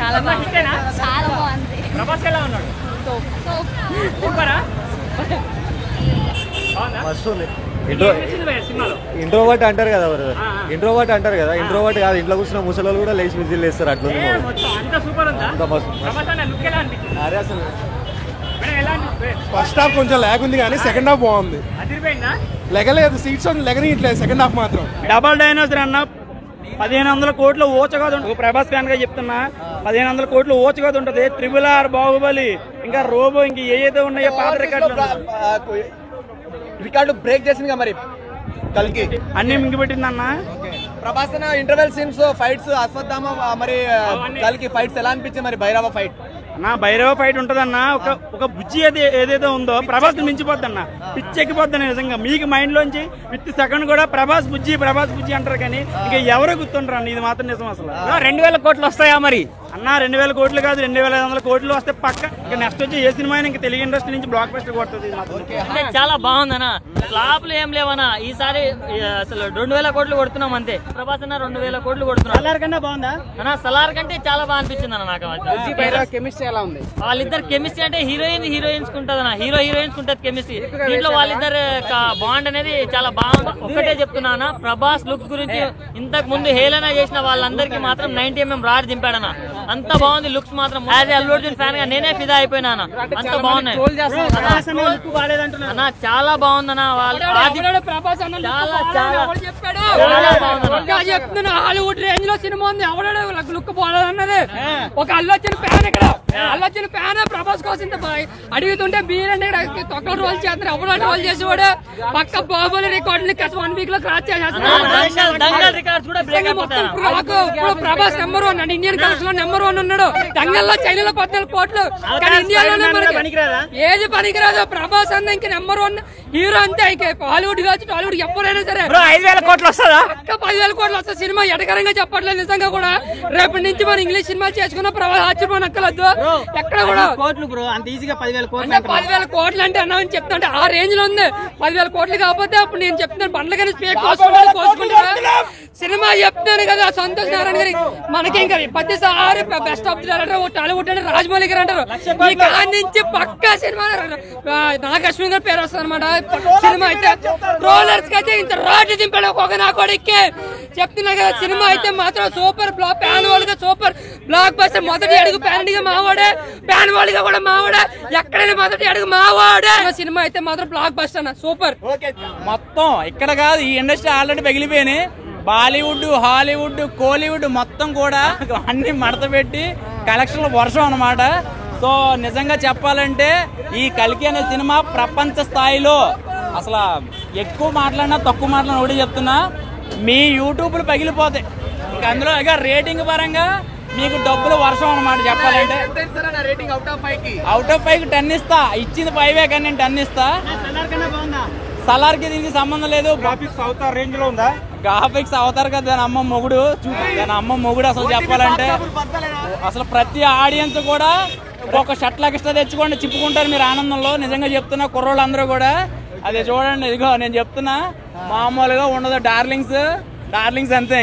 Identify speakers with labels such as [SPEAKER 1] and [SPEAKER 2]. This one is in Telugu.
[SPEAKER 1] చాలా బాగుంది.
[SPEAKER 2] ప్రభాస్ ఎలా ఉన్నాడు? సూపరా?
[SPEAKER 3] మస్తుంది.
[SPEAKER 2] ఇంట్రోవర్ట్ అంటారు కదా ఇంట్రోవర్ట్ కాదు, ఇంట్లో కూర్చున్న ముసలి కూడా లేచి విజిల్ వేస్తారు అట్లా. అసలు
[SPEAKER 3] ఫస్ట్ హాఫ్ కొంచెం ల్యాగ్ ఉంది కానీ సెకండ్ హాఫ్ బాగుంది. లెగలేదు, సీట్స్ లెగనియట్లేదు సెకండ్ హాఫ్ మాత్రం.
[SPEAKER 4] డబల్ డైనోసర్ అన్న 1500 కోట్లు ఓచగా ఉంటుంది. ప్రభాస్ ఫ్యాన్ గా చెప్తున్నా, 1500 కోట్లు ఓచగా ఉంటుంది. RRR, బాహుబలి, ఇంకా రోబో, ఇంక ఏదైతే ఉన్నాయో పాత
[SPEAKER 3] రికార్డు బ్రేక్ చేసింది మరి కలికి
[SPEAKER 4] అన్ని మింగిపెట్టింది అన్న.
[SPEAKER 3] Prabhas interval scenes, fights, Ashwatthama మరి కలికి ఫైట్స్ ఎలా అనిపించింది? మరి భైరవ ఫైట్
[SPEAKER 4] నా భైరవ ఫైట్ ఉంటదన్న. ఒక బుజ్జి ఏదైతే ఉందో ప్రభాస్ మించిపోద్ది అన్న, పిచ్చెక్కిపోద్ది నిజంగా. మీకు మైండ్ లోంచి విత్ సెకండ్ కూడా ప్రభాస్ బుజ్జి అంటారు కానీ ఇంకా ఎవరో గుర్తుంటారు అన్న. ఇది మాత్రం నిజం. అసలు
[SPEAKER 2] 2000 కోట్లు వస్తాయా మరి
[SPEAKER 4] అన్న? 2000 కోట్లు కాదు, 2500 కోట్లు వస్తే పక్క. ఇంకా నెక్స్ట్ వచ్చి ఏ సినిమా ఇంకా తెలుగు ఇండస్ట్రీ నుంచి బ్లాక్ బస్టర్ కొడుతుంది.
[SPEAKER 1] చాలా బాగుందన్న. ఫ్లాప్లు ఏం లేవన్నా. ఈసారి అసలు 2000 కోట్లు కొడుతున్నాం అంతే. ప్రభాస్ అన్న 2000 కోట్లు కొడుతున్నాం.
[SPEAKER 4] సలార్ కన్నా బాగుందా
[SPEAKER 1] అన్న? సలార్ కంటే చాలా బాగా అనిపించింది అన్న నాకు.
[SPEAKER 3] కెమిస్ట్రీ ఎలా ఉంది?
[SPEAKER 1] వాళ్ళిద్దరు కెమిస్ట్రీ అంటే హీరోయిన్స్ ఉంటదన్న, హీరోయిన్స్ ఉంటది కెమిస్ట్రీ. దీంట్లో వాళ్ళిద్దరు బాండ్ అనేది చాలా బాగుంది. ఒక్కటే చెప్తున్నా, ప్రభాస్ లుక్స్ గురించి ఇంతకు ముందు హేళన చేసిన వాళ్ళందరికీ మాత్రం 90mm రాడ్ దింపాడన్న. అంత బాగుంది లుక్స్ మాత్రం. యాజ్ అల్లు అర్జున్ ఫ్యాన్ గా నేనే ఫిదా అయిపోయినా. అంత బాగున్నాయి అన్న, చాలా బాగుందన్న.
[SPEAKER 5] చెప్తున్నా హాలీవుడ్ రేంజ్ లో సినిమా ఉంది. ఎవడో లుక్ పోలేదన్నది ఒక అల్లు అర్జున్ ఫ్యాన్. ఇక్కడ అల్లు అర్జున్ ఫ్యాన్ ప్రభాస్ కోసం అడుగుతుంటే బీరండి తొక్కల రోల్ చేస్తారు. ఎవరో రోల్ చేసేవాడు పక్క బాహుబలి రికార్డు 1 వీక్ లో క్రాస్ చేసేస్తున్నాడు. ప్రభాస్ నెంబర్ 1 అండి. ఇండియన్ కలెక్షన్ లో నెంబర్ 1 ఉన్నాడు. దంగల్లో చైనాలో 14 కోట్లు, కానీ ఇండియాలోనే ఏది పనికిరాదు. ప్రభాస్ అన్న ఇంక నెంబర్ 1 హీరో అంతే. హాలీవుడ్ కావచ్చు టాలీవుడ్ ఎవరైనా సరే
[SPEAKER 2] 5000 కోట్లు వస్తుందా?
[SPEAKER 5] 10,000 కోట్లు వస్తుంది. సినిమా ఎటకరంగా చెప్పట్లేదు నిజంగా కూడా. రేపటి నుంచి మనం ఇంగ్లీష్ సినిమాలు చేసుకున్న ప్రభాస్ ఆశ్చర్యపోనక్కర్లేదు. ఎక్కడ కూడా
[SPEAKER 4] కోట్లు బ్రో అంత ఈజీగా 10,000 కోట్లు.
[SPEAKER 5] 10,000 కోట్లు అంటే అన్నా అని చెప్తా ఆ రేంజ్ లో ఉంది. 10,000 కోట్లు కాకపోతే అప్పుడు నేను చెప్తాను బండ్లకైనా స్పేక్ కోసుకుంటా. సినిమా చెప్తాను కదా సంతోష్ నారాయణ గారి. మనకి ఇంకా ప్రతిసారి best of the director Tollywood అంటే రాజమౌళి గారు అంటారు. ఈ కాడి నుంచి పక్కా సినిమా నాగశ్విన్ గారి పేరు వస్తుంది అనమాట. సినిమా అయితే ట్రోలర్స్ కి అయితే ఇంత రాడ్లు దింపాడు ఒక నా కొడుక్కి. చెప్తున్నా కదా సినిమా అయితే మాత్రం సూపర్ ప్యాన్ వాళ్ళుగా సూపర్ బ్లాక్ బస్టర్. మొదటి అడుగు ప్యాన్ గా మావాడే, ప్యాన్ వాళ్ళుగా కూడా మావాడే, ఎక్కడైనా మొదటి అడుగు మావాడే. సినిమా అయితే మాత్రం బ్లాక్ బస్టర్ అన్న సూపర్.
[SPEAKER 4] మొత్తం ఇక్కడ కాదు, ఈ ఇండస్ట్రీ ఆల్రెడీ పగిలిపోయినాయి. బాలీవుడ్, హాలీవుడ్, కోలీవుడ్ మొత్తం కూడా అన్ని మడత పెట్టి కలెక్షన్ల వర్షం అన్నమాట. సో నిజంగా చెప్పాలంటే ఈ కల్కి అనే సినిమా ప్రపంచ స్థాయిలో అసలు ఎక్కువ మాట్లాడినా తక్కువ మాట్లాడినా ఒకటి చెప్తున్నా, మీ యూట్యూబ్లు పగిలిపోతాయి. ఇంకా అందులో ఇక రేటింగ్ పరంగా మీకు డబ్బులు వర్షం అన్నమాట. చెప్పాలంటే అవుట్ ఆఫ్ 5 10 ఇస్తా. ఇచ్చింది 5 కానీ నేను 10 ఇస్తా. సలార్ కి దీనికి సంబంధం లేదు.
[SPEAKER 2] గ్రాఫిక్స్ అవతార్ రేంజ్ లో ఉందా?
[SPEAKER 4] గ్రాఫిక్స్ అవుతారు కదా దాని అమ్మ మొగుడు. అసలు చెప్పాలంటే అసలు ప్రతి ఆడియన్స్ కూడా ఒక షర్ట్ లెక్క తెచ్చుకోండి, చిప్పుకుంటారు మీరు ఆనందంలో. నిజంగా చెప్తున్నా కుర్రోళ్ళందరూ కూడా అదే చూడండి. ఇదిగో నేను చెప్తున్నా, మామూలుగా ఉండదు. డార్లింగ్స్ అంతే.